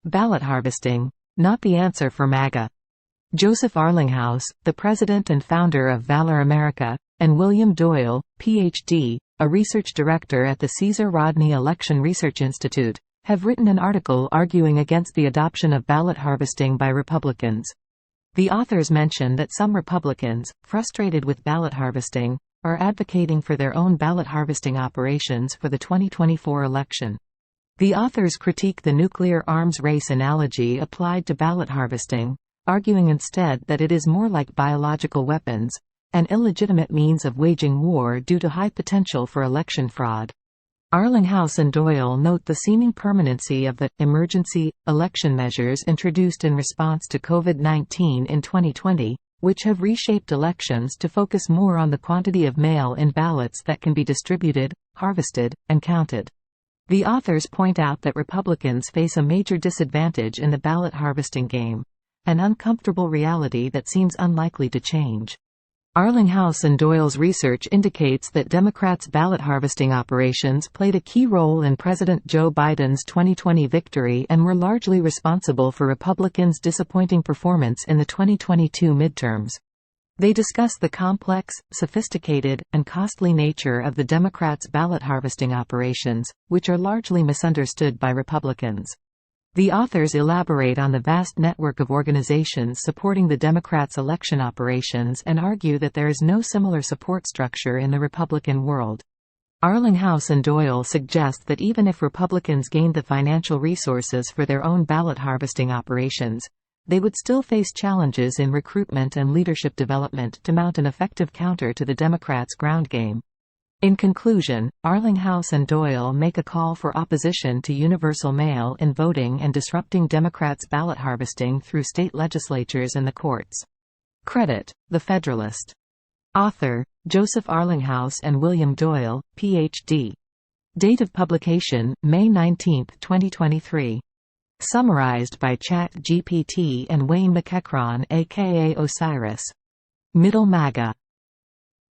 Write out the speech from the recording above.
Ballot harvesting, not the answer for MAGA. Joseph Arlinghouse, the president and founder of Valor America, and William Doyle, Ph.D., a research director at the Caesar Rodney Election Research Institute, have written an article arguing against the adoption of ballot harvesting by Republicans. The authors mention that some Republicans, frustrated with ballot harvesting, are advocating for their own ballot harvesting operations for the 2024 election. The authors critique the nuclear arms race analogy applied to ballot harvesting, arguing instead that it is more like biological weapons, an illegitimate means of waging war due to high potential for election fraud. Arlinghouse and Doyle note the seeming permanency of the emergency election measures introduced in response to COVID-19 in 2020, which have reshaped elections to focus more on the quantity of mail-in ballots that can be distributed, harvested, and counted. The authors point out that Republicans face a major disadvantage in the ballot harvesting game, an uncomfortable reality that seems unlikely to change. Arlinghouse and Doyle's research indicates that Democrats' ballot harvesting operations played a key role in President Joe Biden's 2020 victory and were largely responsible for Republicans' disappointing performance in the 2022 midterms. They discuss the complex, sophisticated, and costly nature of the Democrats' ballot harvesting operations, which are largely misunderstood by Republicans. The authors elaborate on the vast network of organizations supporting the Democrats' election operations and argue that there is no similar support structure in the Republican world. Arlinghouse and Doyle suggest that even if Republicans gained the financial resources for their own ballot harvesting operations, they would still face challenges in recruitment and leadership development to mount an effective counter to the Democrats' ground game. In conclusion, Arlinghouse and Doyle make a call for opposition to universal mail-in voting and disrupting Democrats' ballot harvesting through state legislatures and the courts. Credit: The Federalist. Author: Joseph Arlinghouse and William Doyle, Ph.D. Date of publication: May 19, 2023. Summarized by ChatGPT and Wayne McEachron aka Osiris. Middle MAGA.